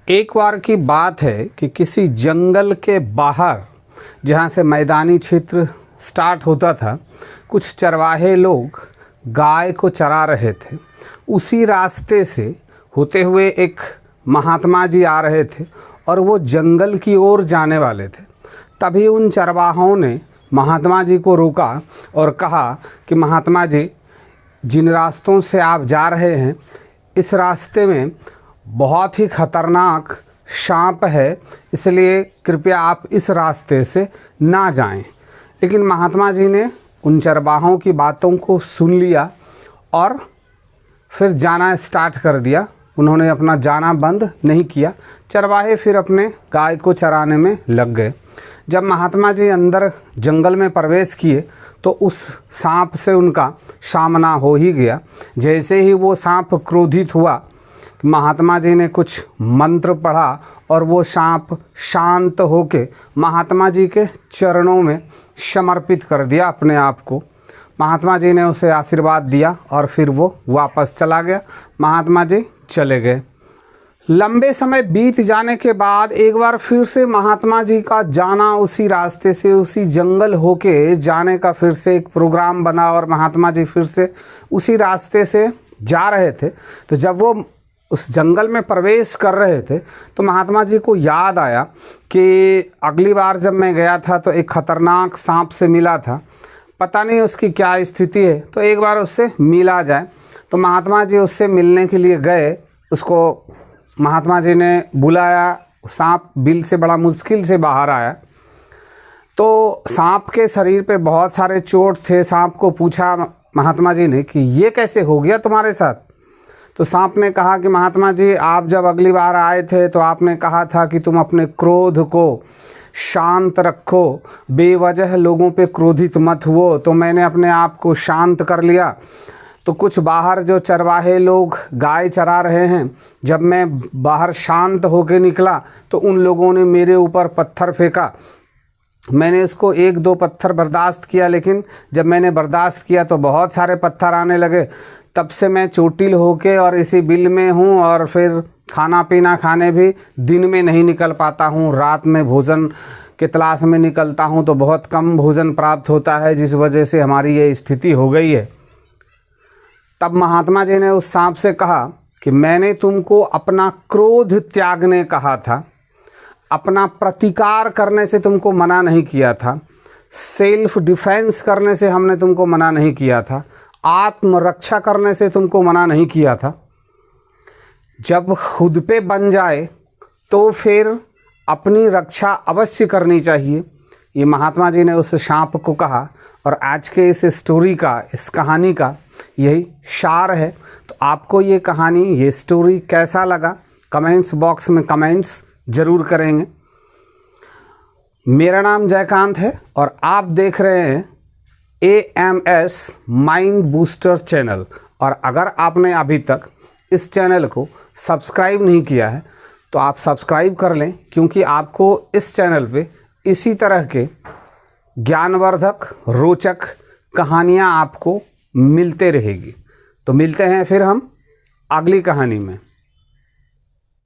एक बार की बात है कि किसी जंगल के बाहर, जहाँ से मैदानी क्षेत्र स्टार्ट होता था, कुछ चरवाहे लोग गाय को चरा रहे थे। उसी रास्ते से होते हुए एक महात्मा जी आ रहे थे और वो जंगल की ओर जाने वाले थे। तभी उन चरवाहों ने महात्मा जी को रोका और कहा कि महात्मा जी, जिन रास्तों से आप जा रहे हैं, इस रास्ते में बहुत ही खतरनाक सांप है, इसलिए कृपया आप इस रास्ते से ना जाएं। लेकिन महात्मा जी ने उन चरवाहों की बातों को सुन लिया और फिर जाना स्टार्ट कर दिया। उन्होंने अपना जाना बंद नहीं किया। चरवाहे फिर अपने गाय को चराने में लग गए। जब महात्मा जी अंदर जंगल में प्रवेश किए तो उस सांप से उनका सामना हो ही गया। जैसे ही वो सांप क्रोधित हुआ, महात्मा जी ने कुछ मंत्र पढ़ा और वो सांप शांत होके महात्मा जी के चरणों में समर्पित कर दिया अपने आप को। महात्मा जी ने उसे आशीर्वाद दिया और फिर वो वापस चला गया। महात्मा जी चले गए। लंबे समय बीत जाने के बाद एक बार फिर से महात्मा जी का जाना उसी रास्ते से, उसी जंगल होके जाने का फिर से एक प्रोग्राम बना और महात्मा जी फिर से उसी रास्ते से जा रहे थे। तो जब वो उस जंगल में प्रवेश कर रहे थे तो महात्मा जी को याद आया कि अगली बार जब मैं गया था तो एक खतरनाक सांप से मिला था, पता नहीं उसकी क्या स्थिति है, तो एक बार उससे मिला जाए। तो महात्मा जी उससे मिलने के लिए गए। उसको महात्मा जी ने बुलाया। सांप बिल से बड़ा मुश्किल से बाहर आया। तो सांप के शरीर पे बहुत सारे चोट थे। सांप को पूछा महात्मा जी ने कि ये कैसे हो गया तुम्हारे साथ? तो सांप ने कहा कि महात्मा जी, आप जब अगली बार आए थे तो आपने कहा था कि तुम अपने क्रोध को शांत रखो, बेवजह लोगों पे क्रोधित मत हुओ। तो मैंने अपने आप को शांत कर लिया। तो कुछ बाहर जो चरवाहे लोग गाय चरा रहे हैं, जब मैं बाहर शांत होकर निकला तो उन लोगों ने मेरे ऊपर पत्थर फेंका। मैंने इसको एक दो पत्थर बर्दाश्त किया, लेकिन जब मैंने बर्दाश्त किया तो बहुत सारे पत्थर आने लगे। तब से मैं चोटिल होके और इसी बिल में हूँ और फिर खाना पीना खाने भी दिन में नहीं निकल पाता हूँ। रात में भोजन के तलाश में निकलता हूँ तो बहुत कम भोजन प्राप्त होता है, जिस वजह से हमारी ये स्थिति हो गई है। तब महात्मा जी ने उस सांप से कहा कि मैंने तुमको अपना क्रोध त्यागने कहा था, अपना प्रतिकार करने से तुमको मना नहीं किया था, सेल्फ डिफेंस करने से हमने तुमको मना नहीं किया था, आत्मरक्षा करने से तुमको मना नहीं किया था। जब खुद पे बन जाए तो फिर अपनी रक्षा अवश्य करनी चाहिए। ये महात्मा जी ने उस सांप को कहा। और आज के इस स्टोरी का, इस कहानी का यही सार है। तो आपको ये कहानी, ये स्टोरी कैसा लगा, कमेंट्स बॉक्स में कमेंट्स ज़रूर करेंगे। मेरा नाम जयकांत है और आप देख रहे हैं AMS माइंड बूस्टर चैनल। और अगर आपने अभी तक इस चैनल को सब्सक्राइब नहीं किया है तो आप सब्सक्राइब कर लें, क्योंकि आपको इस चैनल पे इसी तरह के ज्ञानवर्धक, रोचक कहानियाँ आपको मिलते रहेगी। तो मिलते हैं फिर हम अगली कहानी में।